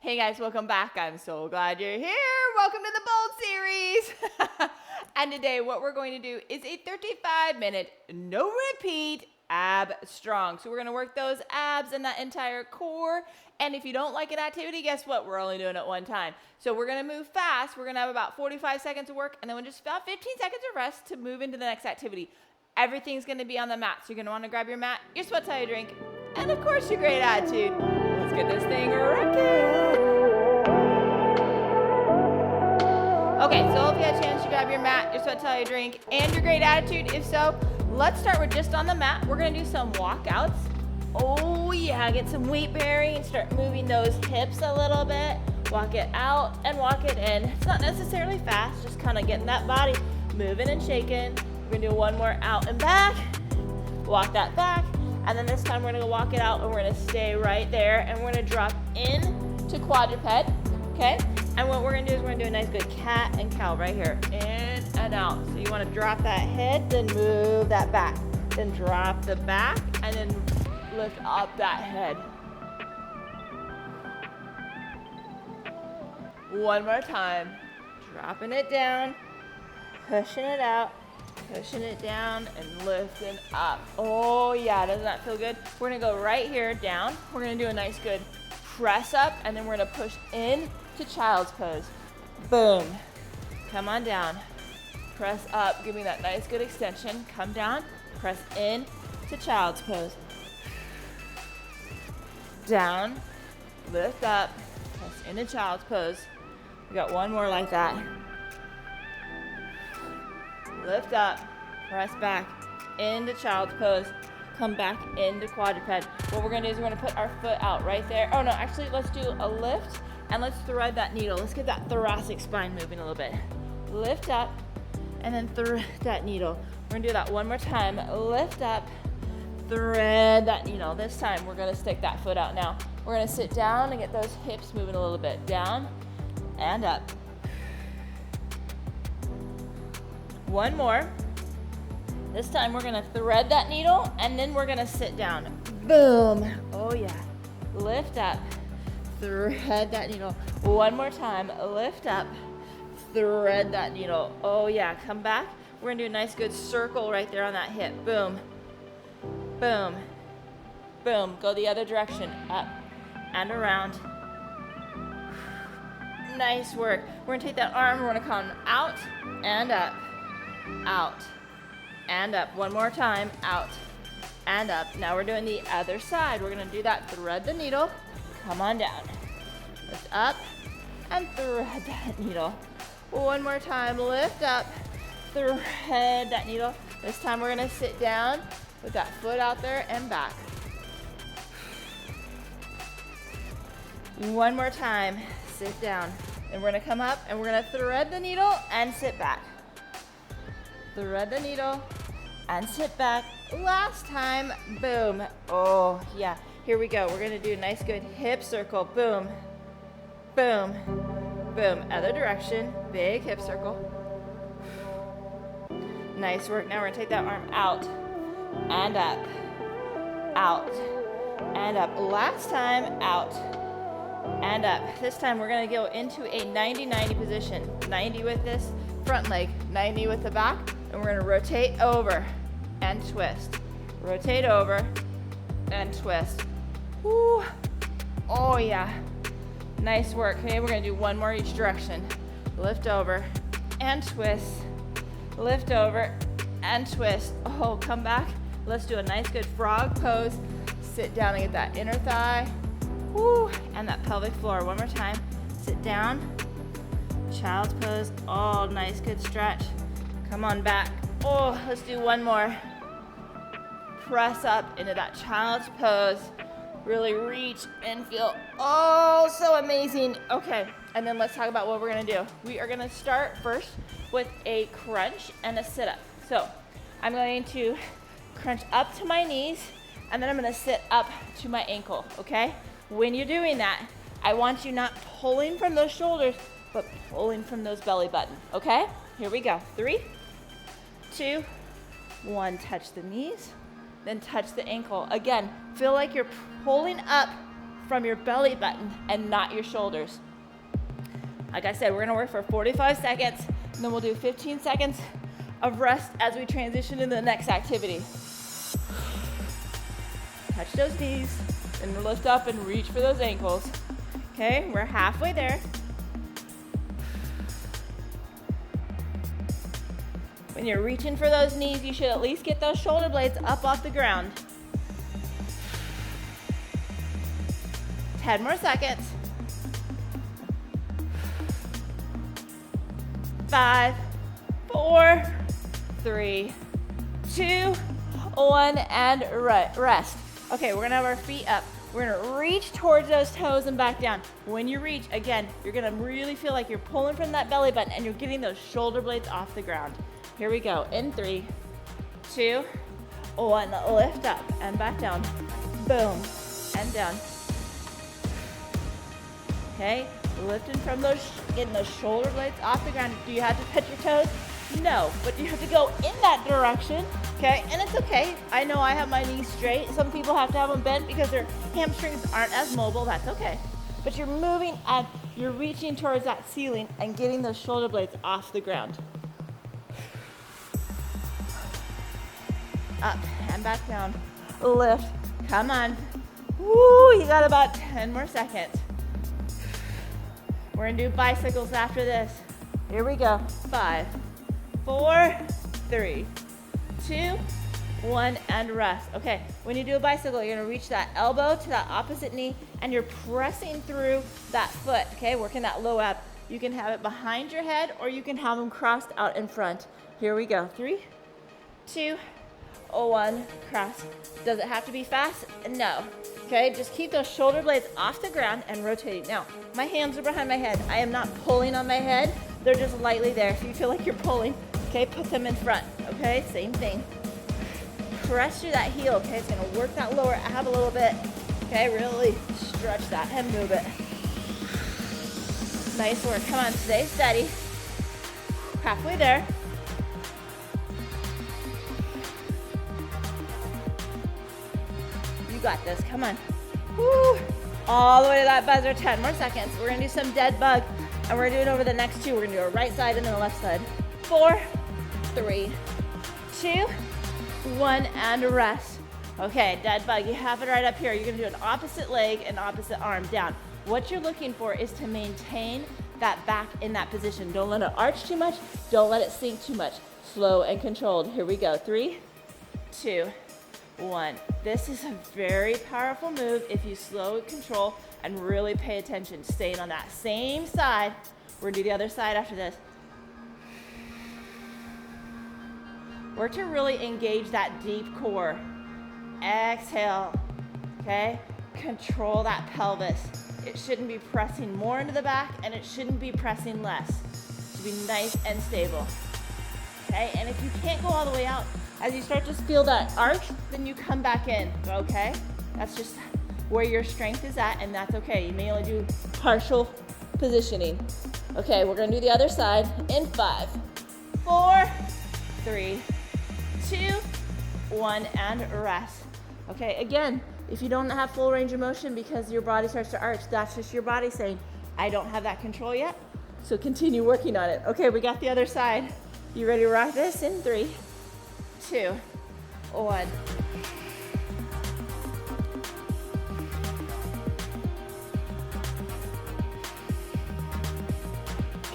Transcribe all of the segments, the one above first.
Hey guys, welcome back. I'm so glad you're here. Welcome to the Bold series. And today what we're going to do is a 35-minute, no repeat, ab strong. So we're going to work those abs and that entire core. And if you don't like an activity, guess what? We're only doing it one time. So we're going to move fast. We're going to have about 45 seconds of work and then just about 15 seconds of rest to move into the next activity. Everything's going to be on the mat. So you're going to want to grab your mat, your sweat towel, your drink, and of course your great attitude. Let's get this thing rocking. Okay, so if you had a chance to grab your mat, your sweat towel, your drink, and your great attitude, if so, let's start with just on the mat. We're going to do some walkouts. Oh yeah, get some weight bearing and start moving those hips a little bit. Walk it out and walk it in. It's not necessarily fast, just kind of getting that body moving and shaking. We're going to do one more out and back. Walk that back. And then this time we're going to walk it out and we're going to stay right there. And we're going to drop in to quadruped, okay? And what we're going to do is we're going to do a nice good cat and cow right here. In and out. So you want to drop that head, then move that back. Then drop the back and then lift up that head. One more time. Dropping it down, pushing it out, pushing it down, and lifting up. Oh yeah, doesn't that feel good? We're gonna go right here, down. We're gonna do a nice good press up, and then we're gonna push in to child's pose. Boom. Come on down. Press up, give me that nice good extension. Come down, press in to child's pose. Down, lift up, press into child's pose. We got one more like that. Lift up, press back into child's pose, come back into quadruped. What we're gonna do is we're gonna put our foot out right there. Oh no, actually let's do a lift and let's thread that needle. Let's get that thoracic spine moving a little bit. Lift up and then thread that needle. We're gonna do that one more time. Lift up, thread that needle. This time we're gonna stick that foot out now. We're gonna sit down and get those hips moving a little bit. Down and up. One more. This time we're gonna thread that needle and then we're gonna sit down. Boom. Oh yeah. Lift up, thread that needle. One more time. Lift up, thread that needle. Oh yeah. Come back. We're gonna do a nice good circle right there on that hip. Boom. Boom. Boom. Go the other direction. Up and around. Nice work. We're gonna take that arm, we're gonna come out and up. Out and up. One more time. Out and up. Now we're doing the other side. We're going to do that. Thread the needle. Come on down. Lift up and thread that needle. One more time. Lift up. Thread that needle. This time we're going to sit down with that foot out there and back. One more time. Sit down. And we're going to come up and we're going to thread the needle and sit back. Thread the needle and sit back. Last time, boom. Oh yeah, here we go. We're gonna do a nice good hip circle. Boom, boom, boom. Other direction, big hip circle. Nice work. Now we're gonna take that arm out and up, out and up. Last time, out and up. This time we're gonna go into a 90-90 position. 90 with this front leg, 90 with the back. And we're gonna rotate over and twist. Rotate over and twist. Woo. Oh yeah. Nice work. Okay, we're gonna do one more each direction. Lift over and twist. Lift over and twist. Oh, come back. Let's do a nice good frog pose. Sit down and get that inner thigh. Woo. And that pelvic floor. One more time. Sit down. Child's pose. Oh, nice good stretch. Come on back. Oh, let's do one more. Press up into that child's pose. Really reach and feel oh so amazing. Okay, and then let's talk about what we're gonna do. We are gonna start first with a crunch and a sit-up. So I'm going to crunch up to my knees and then I'm gonna sit up to my ankle, okay? When you're doing that, I want you not pulling from those shoulders, but pulling from those belly button, okay? Here we go. 3, 2, 1. Touch the knees, then touch the ankle. Again, feel like you're pulling up from your belly button and not your shoulders. Like I said, we're gonna work for 45 seconds, and then we'll do 15 seconds of rest as we transition into the next activity. Touch those knees, and lift up and reach for those ankles. Okay, we're halfway there. When you're reaching for those knees, you should at least get those shoulder blades up off the ground. 10 more seconds. 5, 4, 3, 2, 1, and rest. Okay, we're gonna have our feet up. We're gonna reach towards those toes and back down. When you reach, again, you're gonna really feel like you're pulling from that belly button and you're getting those shoulder blades off the ground. Here we go. In 3, 2, 1. Lift up and back down. Boom, and down. Okay, lifting from those, getting those shoulder blades off the ground. Do you have to touch your toes? No, but you have to go in that direction, okay? And it's okay. I know I have my knees straight. Some people have to have them bent because their hamstrings aren't as mobile. That's okay. But you're moving and you're reaching towards that ceiling and getting those shoulder blades off the ground. Up and back down. Lift. Come on. Woo, you got about 10 more seconds. We're gonna do bicycles after this. Here we go. 5, 4, 3, 2, 1, and rest. Okay, when you do a bicycle, you're gonna reach that elbow to that opposite knee and you're pressing through that foot, okay? Working that low ab. You can have it behind your head or you can have them crossed out in front. Here we go. 3, 2, 1, cross. Does it have to be fast? No. Okay, just keep those shoulder blades off the ground and rotating. Now, my hands are behind my head. I am not pulling on my head. They're just lightly there. If you feel like you're pulling, okay, put them in front, okay? Same thing. Press through that heel, okay? It's gonna work that lower ab a little bit, okay? Really stretch that and move it. Nice work. Come on, stay steady. Halfway there. You got this, come on. Woo. All the way to that buzzer, 10 more seconds. We're gonna do some dead bug, and we're doing over the next 2. We're gonna do a right side and then a left side. 4, 3, 2, 1, and rest. Okay, dead bug, you have it right up here. You're gonna do an opposite leg and opposite arm down. What you're looking for is to maintain that back in that position. Don't let it arch too much, don't let it sink too much. Slow and controlled. Here we go, 3, 2, 1. This is a very powerful move if you slow and control and really pay attention. Staying on that same side. We're gonna do the other side after this. Work to really engage that deep core. Exhale, okay? Control that pelvis. It shouldn't be pressing more into the back and it shouldn't be pressing less. It should be nice and stable, okay? And if you can't go all the way out, as you start to feel that arch, then you come back in, okay? That's just where your strength is at, and that's okay. You may only do partial positioning. Okay, we're gonna do the other side in 5, 4, 3, 2, 1, and rest. Okay, again, if you don't have full range of motion because your body starts to arch, that's just your body saying, I don't have that control yet, so continue working on it. Okay, we got the other side. You ready to rock this in 3, 2, 1.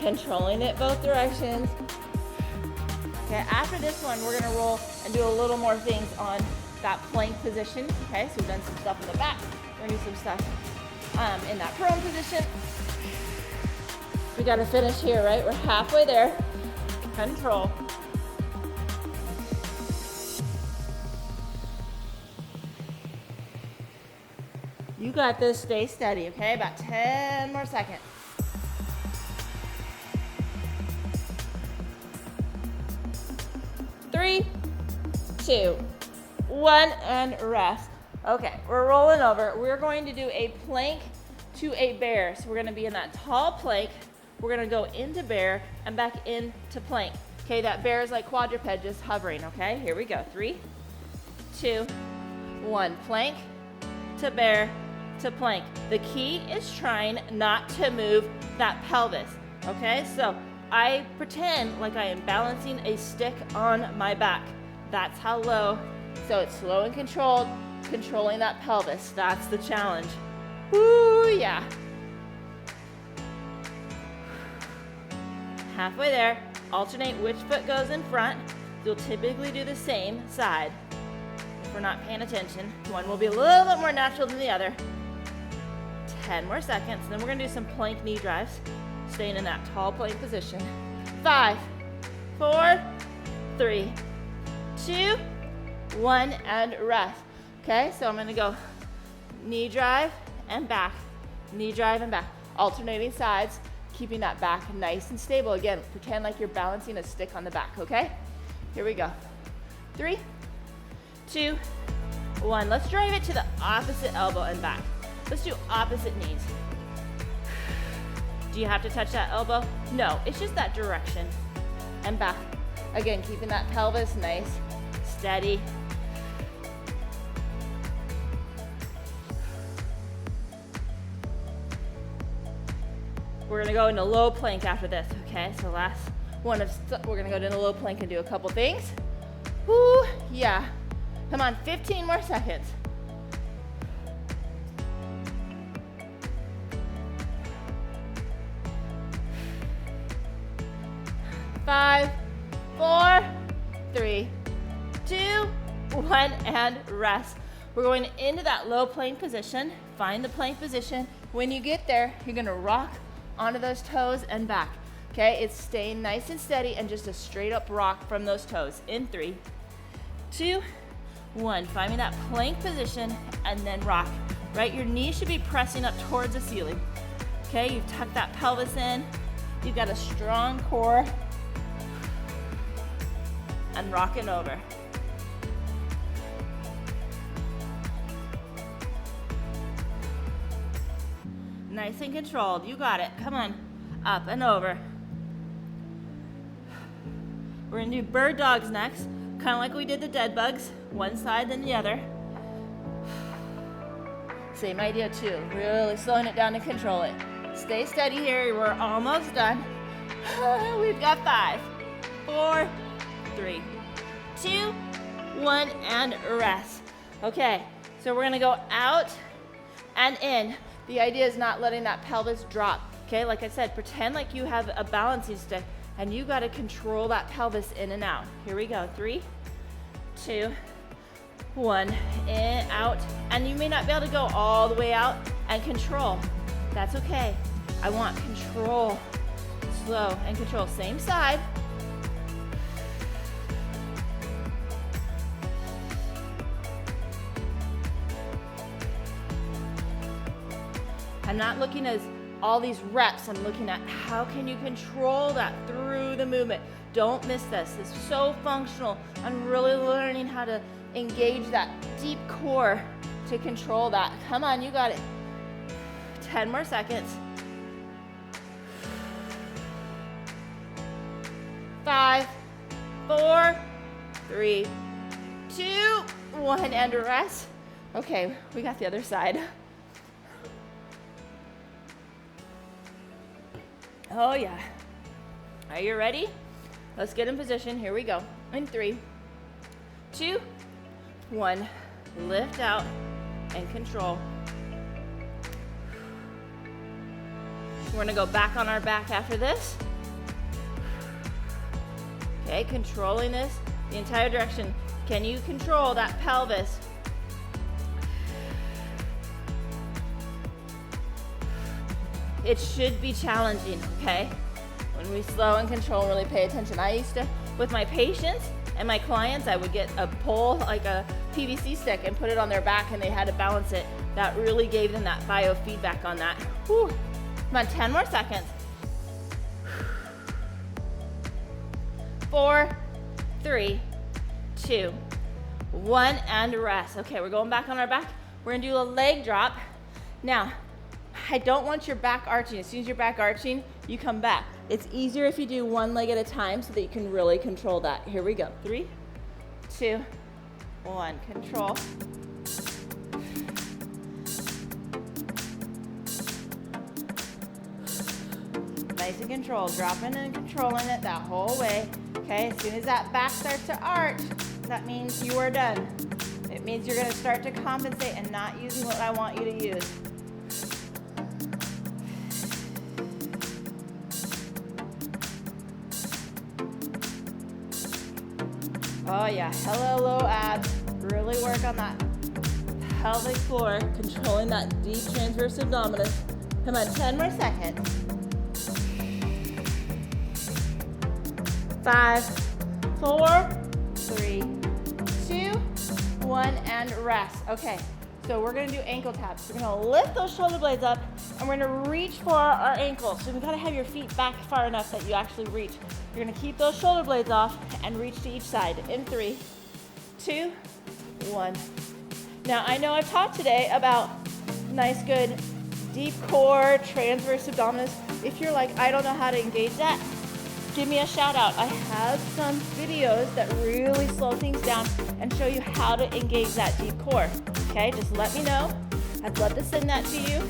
Controlling it both directions. Okay, after this one, we're gonna roll and do a little more things on that plank position. Okay, so we've done some stuff in the back. We're gonna do some stuff in that prone position. We gotta finish here, right? We're halfway there. Control. You got this, stay steady, okay? About 10 more seconds. 3, 2, 1, and rest. Okay, we're rolling over. We're going to do a plank to a bear. So we're gonna be in that tall plank. We're gonna go into bear and back into plank. Okay, that bear is like quadruped, just hovering, okay? Here we go, 3, 2, 1. Plank to bear, to plank. The key is trying not to move that pelvis, okay? So I pretend like I am balancing a stick on my back. That's how low. So it's slow and controlled, controlling that pelvis. That's the challenge. Woo, yeah. Halfway there, alternate which foot goes in front. You'll typically do the same side. If we're not paying attention, one will be a little bit more natural than the other. 10 more seconds, and then we're gonna do some plank knee drives, staying in that tall plank position. 5, 4, 3, 2, 1, and rest. Okay, so I'm gonna go knee drive and back, knee drive and back, alternating sides, keeping that back nice and stable. Again, pretend like you're balancing a stick on the back, okay? Here we go. 3, 2, 1. Let's drive it to the opposite elbow and back. Let's do opposite knees. Do you have to touch that elbow? No, it's just that direction. And back. Again, keeping that pelvis nice, steady. We're gonna go into low plank after this, okay? So last one of, we're gonna go into low plank and do a couple things. Whoo, yeah. Come on, 15 more seconds. 5, 4, 3, 2, 1, and rest. We're going into that low plank position. Find the plank position. When you get there, you're gonna rock onto those toes and back. Okay, it's staying nice and steady and just a straight up rock from those toes. In 3, 2, 1. Finding that plank position and then rock. Right, your knees should be pressing up towards the ceiling. Okay, you've tucked that pelvis in. You've got a strong core. And rocking over. Nice and controlled. You got it. Come on. Up and over. We're gonna do bird dogs next. Kind of like we did the dead bugs. One side then the other. Same idea too. Really slowing it down to control it. Stay steady here. We're almost done. We've got 5, 4, 3, 2, 1, and rest. Okay, so we're gonna go out and in. The idea is not letting that pelvis drop. Okay, like I said, pretend like you have a balancing stick and you gotta control that pelvis in and out. Here we go, 3, 2, 1, in, out. And you may not be able to go all the way out and control. That's okay. I want control. Slow and control. Same side. I'm not looking at all these reps. I'm looking at how can you control that through the movement. Don't miss this. It's so functional. I'm really learning how to engage that deep core to control that. Come on, you got it. 10 more seconds. 5, 4, 3, 2, 1, and rest. Okay, we got the other side. Oh yeah. Are you ready? Let's get in position. Here we go. In 3, 2, 1. Lift out and control. We're gonna go back on our back after this. Okay, controlling this the entire direction. Can you control that pelvis? It should be challenging, okay? When we slow and control, really pay attention. I used to, with my patients and my clients, I would get a pole, like a PVC stick, and put it on their back and they had to balance it. That really gave them that biofeedback on that. Whew. Come on, 10 more seconds. 4, 3, 2, 1, and rest. Okay, we're going back on our back. We're gonna do a leg drop. Now, I don't want your back arching. As soon as your back arching, you come back. It's easier if you do one leg at a time so that you can really control that. Here we go. 3, 2, 1. Control. nice and controlled. Dropping and controlling it that whole way. Okay, as soon as that back starts to arch, that means you are done. It means you're gonna start to compensate and not using what I want you to use. Oh yeah, hello low abs. Really work on that pelvic floor, controlling that deep transverse abdominis. Come on, 10 more seconds. 5, 4, 3, 2, 1, and rest. Okay, so we're gonna do ankle taps. We're gonna lift those shoulder blades up and we're gonna reach for our ankles. So we gotta have your feet back far enough that you actually reach. You're gonna keep those shoulder blades off and reach to each side in 3, 2, 1. Now I know I've talked today about nice, good, deep core, transverse abdominis. If you're like, I don't know how to engage that, give me a shout out. I have some videos that really slow things down and show you how to engage that deep core. Okay, just let me know. I'd love to send that to you.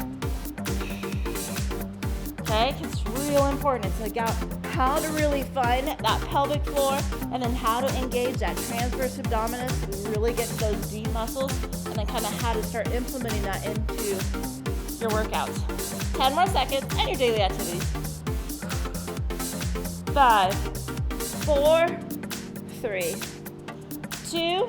Okay, it's real important. It's about how to really find that pelvic floor and then how to engage that transverse abdominis, really get to those deep muscles, and then kind of how to start implementing that into your workouts. 10 more seconds and your daily activities. 5, 4, 3, 2,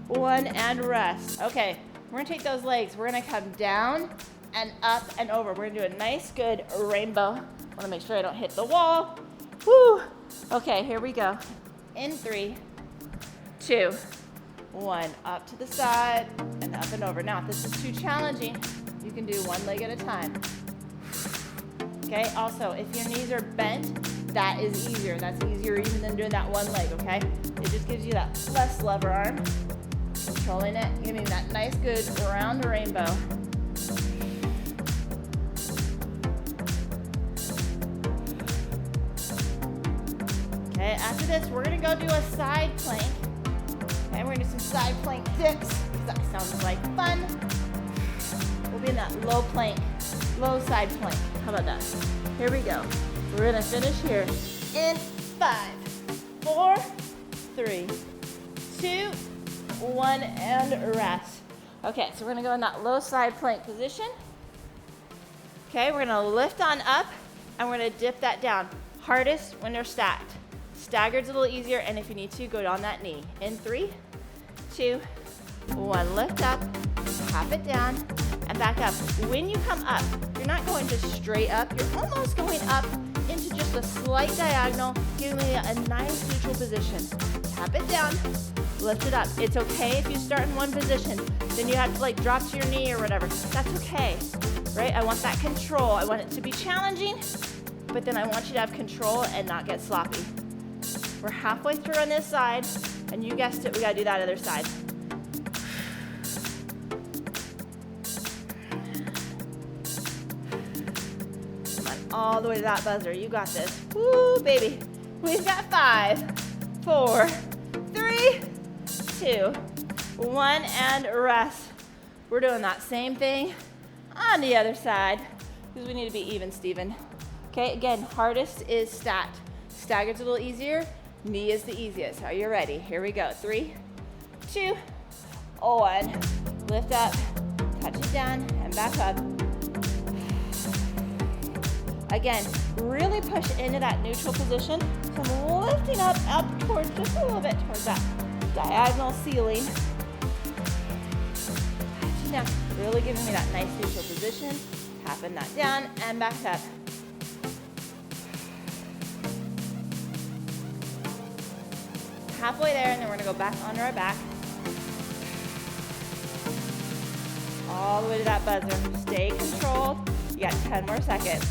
1, and rest. Okay, we're gonna take those legs. We're gonna come down and up and over. We're gonna do a nice, good rainbow. I wanna make sure I don't hit the wall. Woo! Okay, here we go. In 3, 2, 1. Up to the side and up and over. Now, if this is too challenging, you can do one leg at a time. Okay, also, if your knees are bent, that is easier. That's easier even than doing that one leg, okay? It just gives you that less lever arm. Controlling it, giving that nice, good round rainbow. Okay, after this, we're gonna go do a side plank. Okay, we're gonna do some side plank dips, because that sounds like fun. We'll be in that low plank, low side plank. How about that? Here we go. We're gonna finish here in 5, 4, 3, 2, 1, and rest. Okay, so we're gonna go in that low side plank position. Okay, we're gonna lift on up and we're gonna dip that down. Hardest when they're stacked. Staggered's a little easier, and if you need to, go on that knee. In 3, 2, 1, lift up, tap it down, and back up. When you come up, you're not going just straight up, you're almost going up into just a slight diagonal, giving me a nice neutral position. Tap it down, lift it up. It's okay if you start in one position, then you have to like drop to your knee or whatever. That's okay, right? I want that control. I want it to be challenging, but then I want you to have control and not get sloppy. We're halfway through on this side, and you guessed it, we gotta do that other side. Come on, all the way to that buzzer. You got this. Woo, baby. We've got 5, 4, 3, 2, 1, and rest. We're doing that same thing on the other side, because we need to be even, Steven. Okay, again, hardest is stacked. Staggered's a little easier. Knee is the easiest. Are you ready? Here we go. 3, 2, 1. Lift up, touch it down, and back up. Again, really push into that neutral position. So I'm lifting up towards just a little bit towards that diagonal ceiling. Touching down, really giving me that nice neutral position. Tapping that down and back up. Halfway there, and then we're gonna go back onto our back. All the way to that buzzer. Stay controlled. You got 10 more seconds.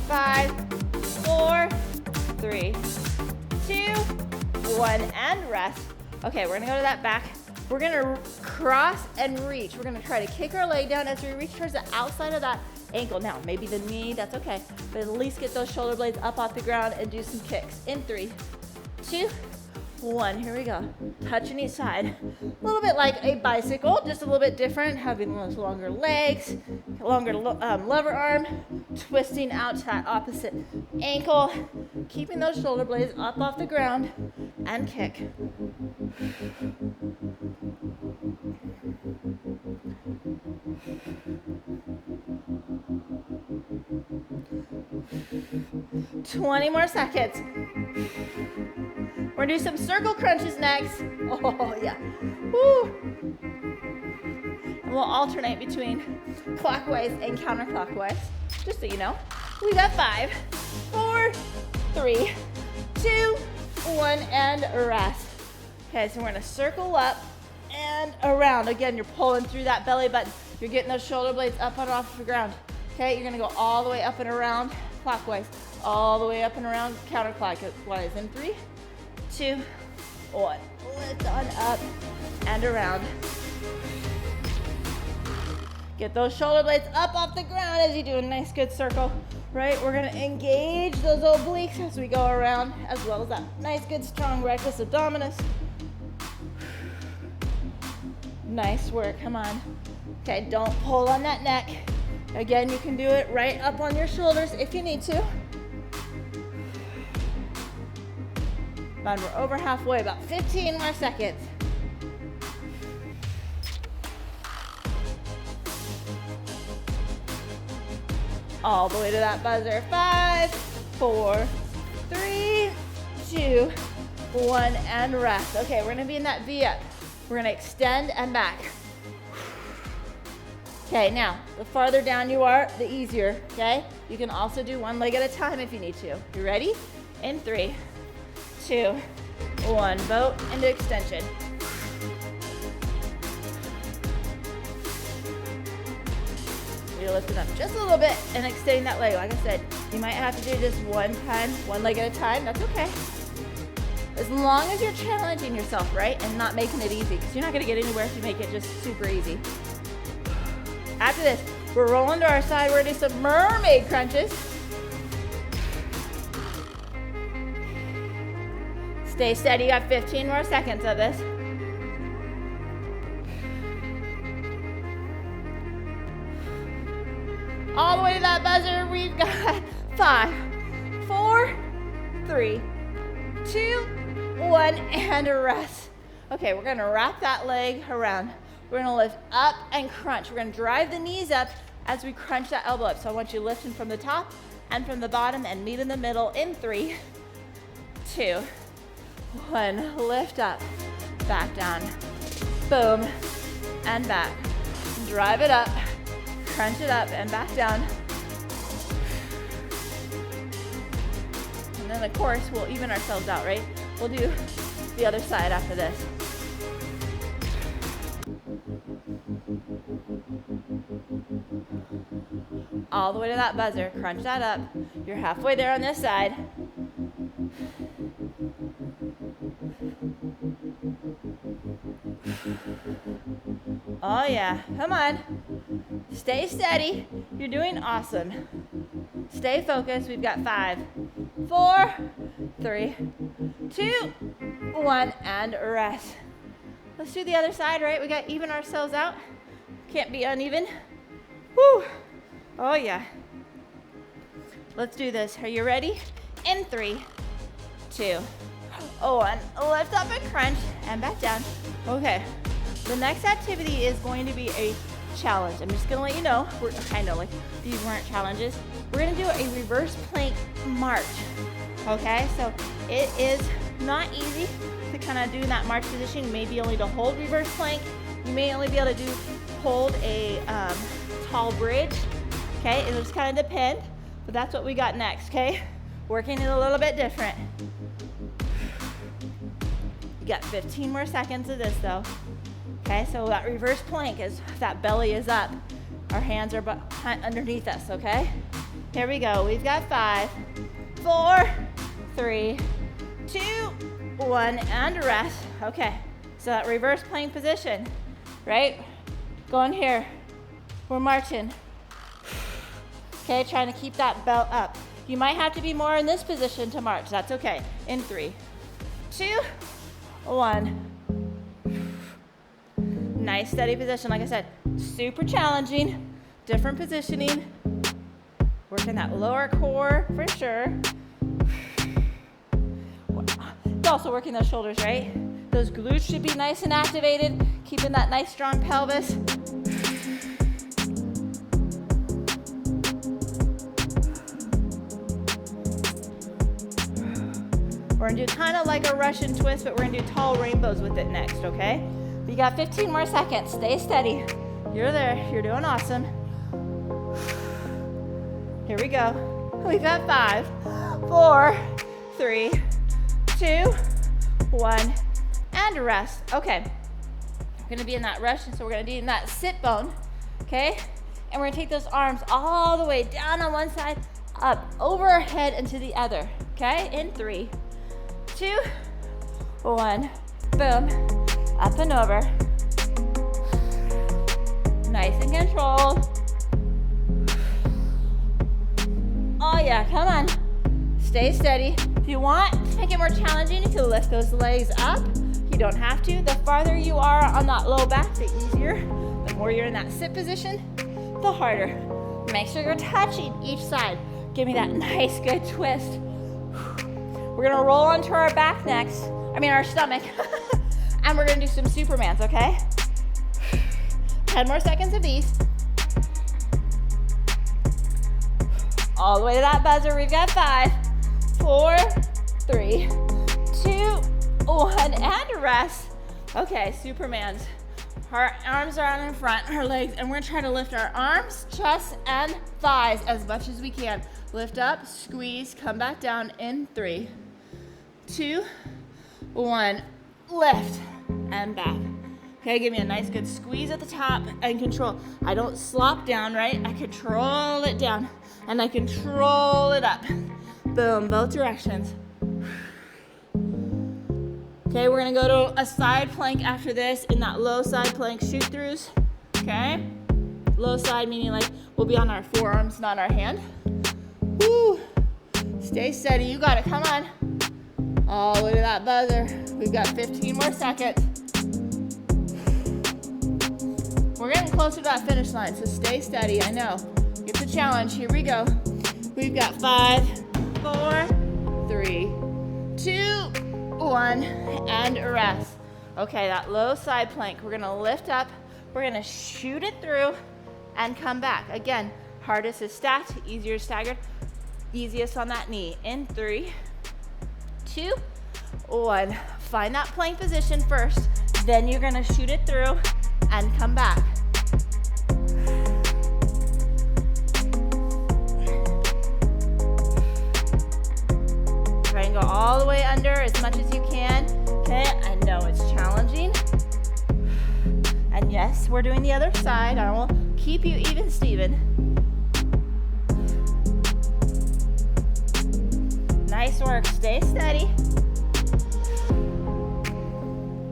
5, 4, 3, 2, 1, and rest. Okay, we're gonna go to that back. We're gonna cross and reach. We're gonna try to kick our leg down as we reach towards the outside of that ankle. Now, maybe the knee, that's okay, but at least get those shoulder blades up off the ground and do some kicks. In 3, 2, 1. Here we go. Touching each side. A little bit like a bicycle, just a little bit different, having those longer legs, longer lever arm, twisting out to that opposite ankle, keeping those shoulder blades up off the ground, and kick. "20 more seconds. We're gonna do some circle crunches next. Oh yeah. Woo. And we'll alternate between clockwise and counterclockwise, just so you know. We got 5, 4, 3, 2, 1, and rest. Okay, so we're gonna circle up and around. Again, you're pulling through that belly button. You're getting those shoulder blades up and off the ground. Okay, you're gonna go all the way up and around clockwise, all the way up and around counterclockwise. In 3, 2, 1. Lift on up and around. Get those shoulder blades up off the ground as you do a nice good circle, right? We're gonna engage those obliques as we go around, as well as that nice good strong rectus abdominis. Nice work, come on. Okay, don't pull on that neck. Again, you can do it right up on your shoulders if you need to. Come on, we're over halfway, about 15 more seconds. All the way to that buzzer. 5, 4, 3, 2, 1, and rest. Okay, we're gonna be in that V up. We're gonna extend and back. Okay, now, the farther down you are, the easier, okay? You can also do one leg at a time if you need to. You ready? In 3, 2, 1, boat into extension. You're lifting up just a little bit and extending that leg. Like I said, you might have to do this one time, one leg at a time. That's okay. As long as you're challenging yourself, right? And not making it easy, because you're not gonna get anywhere if you make it just super easy. After this, we're rolling to our side. We're gonna do some mermaid crunches. Stay steady, you got 15 more seconds of this. All the way to that buzzer, we've got 5, 4, 3, 2, 1, and rest. Okay, we're gonna wrap that leg around. We're gonna lift up and crunch. We're gonna drive the knees up as we crunch that elbow up. So I want you lifting from the top and from the bottom and meet in the middle in 3, 2, 1. Lift up, back down, boom, and back. Drive it up, crunch it up, and back down. And then of course, we'll even ourselves out, right? We'll do the other side after this. All the way to that buzzer, crunch that up. You're halfway there on this side. Oh yeah, come on. Stay steady. You're doing awesome. Stay focused. We've got 5, 4, 3, 2, 1, and rest. Let's do the other side, right? We got to even ourselves out. Can't be uneven. Woo! Oh yeah. Let's do this. Are you ready? In 3, 2, 1. Lift up and crunch and back down. Okay. The next activity is going to be a challenge. I'm just gonna let you know. I know, like, these weren't challenges. We're gonna do a reverse plank march. Okay, so it is not easy to kind of do that march position. You may be able to hold reverse plank. You may only be able to hold a tall bridge. Okay, it'll just kind of depend, but that's what we got next, okay? Working it a little bit different. You got 15 more seconds of this though. Okay, so that reverse plank is, that belly is up. Our hands are underneath us, okay? Here we go. We've got 5, 4, 3, 2, 1, and rest. Okay, so that reverse plank position, right? Going here. We're marching. Okay, trying to keep that belt up. You might have to be more in this position to march. That's okay. In 3, 2, 1. Nice steady position. Like I said, super challenging. Different positioning. Working that lower core for sure. It's also working those shoulders, right? Those glutes should be nice and activated, keeping that nice strong pelvis. We're gonna do kind of like a Russian twist, but we're gonna do tall rainbows with it next, okay? You got 15 more seconds. Stay steady. You're there. You're doing awesome. Here we go. We've got 5, 4, 3, 2, 1, and rest. Okay. We're gonna be in that Russian, so we're gonna be in that sit bone, okay? And we're gonna take those arms all the way down on one side, up, over our head, and to the other, okay? In 3, 2, 1, boom, up and over. Nice and controlled. Oh yeah, come on. Stay steady. If you want to make it more challenging, you can lift those legs up. You don't have to. The farther you are on that low back, the easier. The more you're in that sit position, the harder. Make sure you're touching each side. Give me that nice, good twist. We're gonna roll onto our back next. Our stomach. And we're gonna do some Supermans, okay? 10 more seconds of these. All the way to that buzzer. We've got 5, 4, 3, 2, 1, and rest. Okay, Supermans. Our arms are out in front, our legs, and we're gonna try to lift our arms, chest, and thighs as much as we can. Lift up, squeeze, come back down in 3, 2, 1, lift, and back. Okay, give me a nice good squeeze at the top and control. I don't slop down, right? I control it down and I control it up. Boom, both directions. Okay, we're gonna go to a side plank after this. In that low side plank, shoot throughs, okay? Low side meaning like we'll be on our forearms, not our hand. Woo! Stay steady, you got it, come on. All the way to that buzzer. We've got 15 more seconds. We're getting closer to that finish line, so stay steady, I know. It's a challenge, here we go. We've got 5, 4, 3, 2, 1, and rest. Okay, that low side plank, we're gonna lift up, we're gonna shoot it through, and come back. Again, hardest is stacked, easier is staggered, easiest on that knee. In 3, 2, 1. Find that plank position first, then you're gonna shoot it through and come back. Try and go all the way under as much as you can. Okay, I know it's challenging. And yes, we're doing the other side. I will keep you even, Steven. Nice work, stay steady.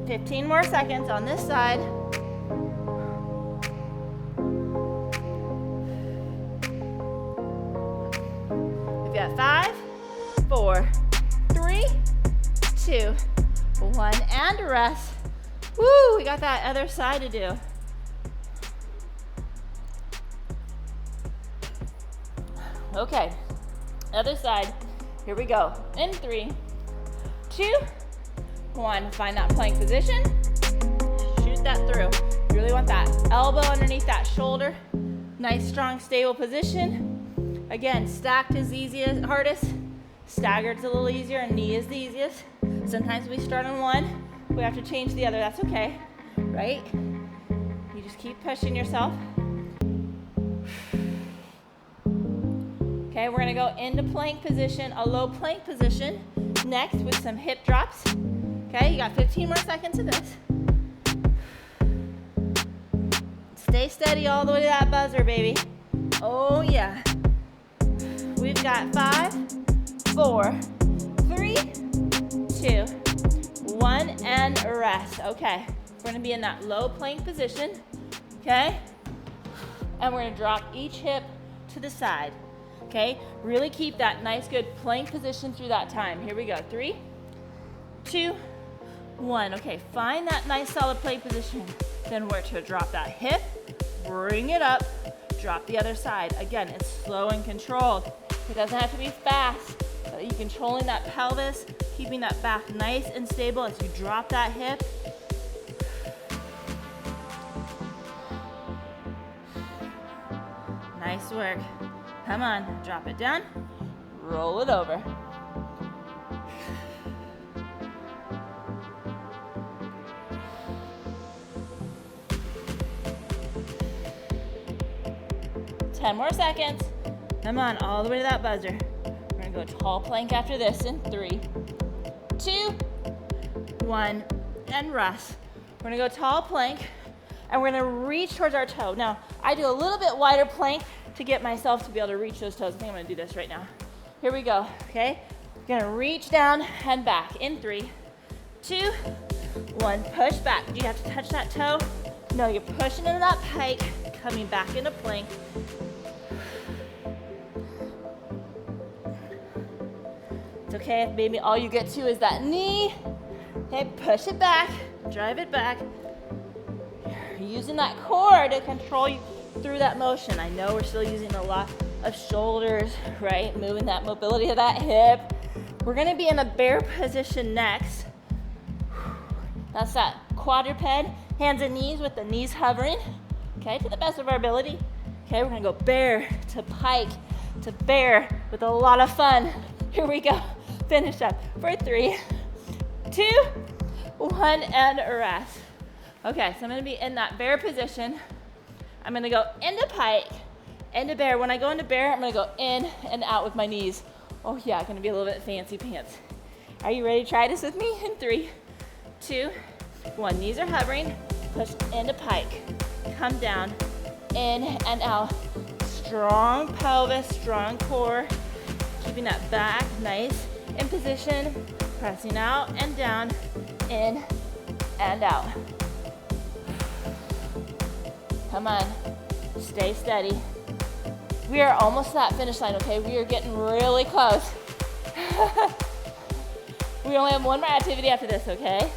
15 more seconds on this side. We've got 5, 4, 3, 2, 1, and rest. Woo, we got that other side to do. Okay, other side. Here we go. In 3, 2, 1. Find that plank position. Shoot that through. You really want that elbow underneath that shoulder. Nice, strong, stable position. Again, stacked is easiest, hardest. Staggered's a little easier, and knee is the easiest. Sometimes we start on one, we have to change the other. That's okay, right? You just keep pushing yourself. Okay, we're gonna go into plank position, a low plank position, next with some hip drops. Okay, you got 15 more seconds of this. Stay steady all the way to that buzzer, baby. Oh yeah. We've got 5, 4, 3, 2, 1, and rest. Okay, we're gonna be in that low plank position, okay? And we're gonna drop each hip to the side. Okay, really keep that nice good plank position through that time. Here we go. 3, 2, 1. Okay, find that nice solid plank position. Then work to drop that hip, bring it up, drop the other side. Again, it's slow and controlled. It doesn't have to be fast, but you're controlling that pelvis, keeping that back nice and stable as you drop that hip. Nice work. Come on, drop it down, roll it over. More seconds. Come on, all the way to that buzzer. We're gonna go tall plank after this in 3, 2, 1, and rest. We're gonna go tall plank, and we're gonna reach towards our toe. Now, I do a little bit wider plank to get myself to be able to reach those toes. I think I'm gonna do this right now. Here we go, okay? We're gonna reach down and back in 3, 2, 1. Push back. Do you have to touch that toe? No, you're pushing into that pike, coming back into plank. It's okay if maybe all you get to is that knee. Okay, push it back, drive it back. You're using that core to control you through that motion. I know we're still using a lot of shoulders, right? Moving that mobility of that hip. We're gonna be in a bear position next. That's that quadruped, hands and knees with the knees hovering, okay, to the best of our ability. Okay, we're gonna go bear to pike to bear with a lot of fun. Here we go. Finish up for 3, 2, 1, and rest. Okay, so I'm gonna be in that bear position. I'm gonna go into pike, into bear. When I go into bear, I'm gonna go in and out with my knees. Oh yeah, gonna be a little bit fancy pants. Are you ready to try this with me? In 3, 2, 1. Knees are hovering, push into pike. Come down, in and out. Strong pelvis, strong core. Keeping that back nice in position, pressing out and down, in and out. Come on, stay steady. We are almost to that finish line, okay? We are getting really close. We only have one more activity after this, okay?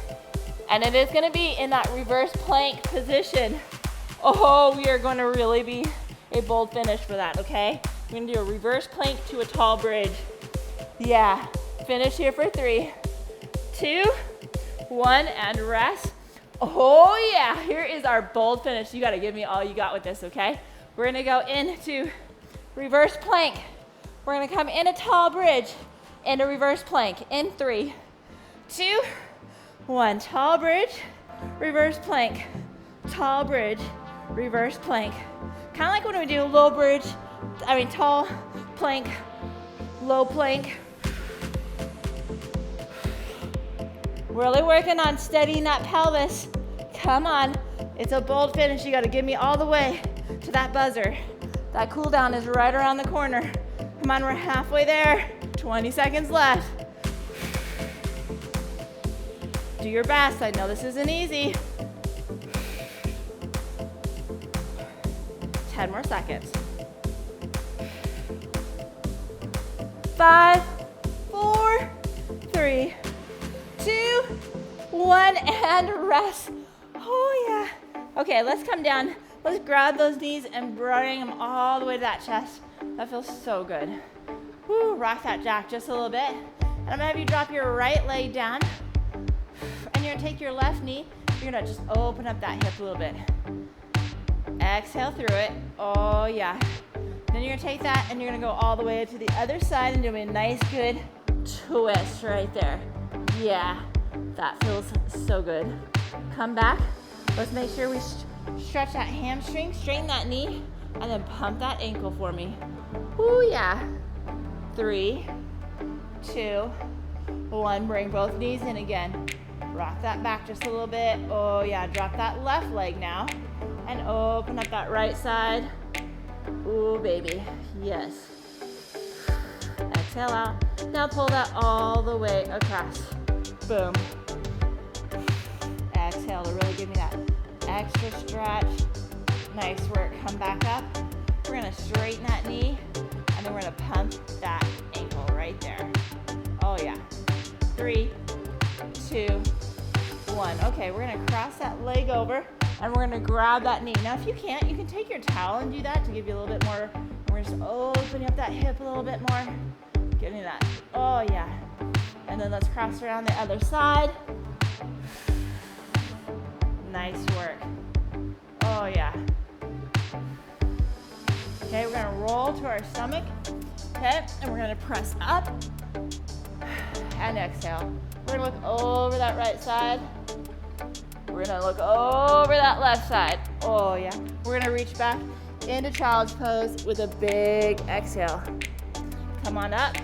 And it is gonna be in that reverse plank position. Oh, we are gonna really be a bold finish for that, okay? We're gonna do a reverse plank to a tall bridge. Yeah, finish here for 3, 2, 1, and rest. Oh yeah, here is our bold finish. You gotta give me all you got with this, okay? We're gonna go into reverse plank. We're gonna come in a tall bridge, into reverse plank, in 3, 2, 1. Tall bridge, reverse plank, tall bridge, reverse plank. Kind of like when we do tall plank, low plank. Really working on steadying that pelvis. Come on, it's a bold finish. You gotta give me all the way to that buzzer. That cool down is right around the corner. Come on, we're halfway there. 20 seconds left. Do your best. I know this isn't easy. 10 more seconds. 5, 4, 3, 2, 1, and rest. Oh yeah. Okay, let's come down. Let's grab those knees and bring them all the way to that chest. That feels so good. Woo, rock that jack just a little bit. And I'm gonna have you drop your right leg down. And you're gonna take your left knee. You're gonna just open up that hip a little bit. Exhale through it. Oh yeah. Then you're gonna take that and you're gonna go all the way to the other side and do a nice good twist right there. Yeah, that feels so good. Come back. Let's make sure we stretch that hamstring, straighten that knee, and then pump that ankle for me. Ooh yeah. 3, 2, 1. Bring both knees in again. Rock that back just a little bit. Oh yeah, drop that left leg now. And open up that right side. Ooh, baby, yes. Exhale out. Now pull that all the way across. Boom. Exhale to really give me that extra stretch. Nice work. Come back up. We're gonna straighten that knee, and then we're gonna pump that ankle right there. Oh yeah. 3, 2, 1. Okay, we're gonna cross that leg over and we're gonna grab that knee. Now if you can't, you can take your towel and do that to give you a little bit more. We're just opening up that hip a little bit more. Getting that, oh yeah. And then let's cross around the other side. Nice work. Oh yeah. Okay, we're gonna roll to our stomach. Okay, and we're gonna press up and exhale. We're gonna look over that right side. We're gonna look over that left side. Oh yeah. We're gonna reach back into child's pose with a big exhale. Come on up.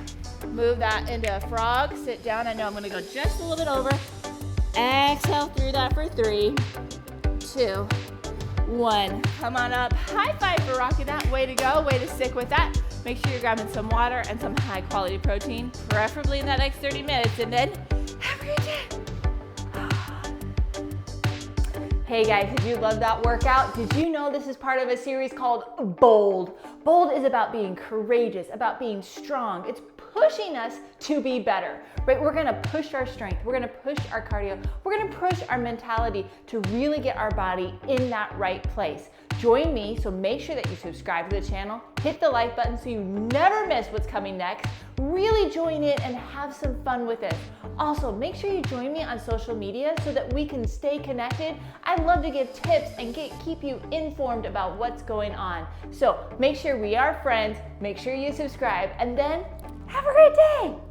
Move that into a frog. Sit down. I know I'm gonna go just a little bit over. Exhale through that for 3, 2, 1. Come on up. High five for rocking that. Way to go. Way to stick with that. Make sure you're grabbing some water and some high quality protein, preferably in that next 30 minutes. And then have a great day. Hey guys, did you love that workout? Did you know this is part of a series called Bold? Bold is about being courageous, about being strong. It's pushing us to be better, right? We're gonna push our strength. We're gonna push our cardio. We're gonna push our mentality to really get our body in that right place. Join me, so make sure that you subscribe to the channel, hit the like button so you never miss what's coming next. Really join in and have some fun with it. Also, make sure you join me on social media so that we can stay connected. I love to give tips and keep you informed about what's going on. So make sure we are friends, make sure you subscribe, and then have a great day.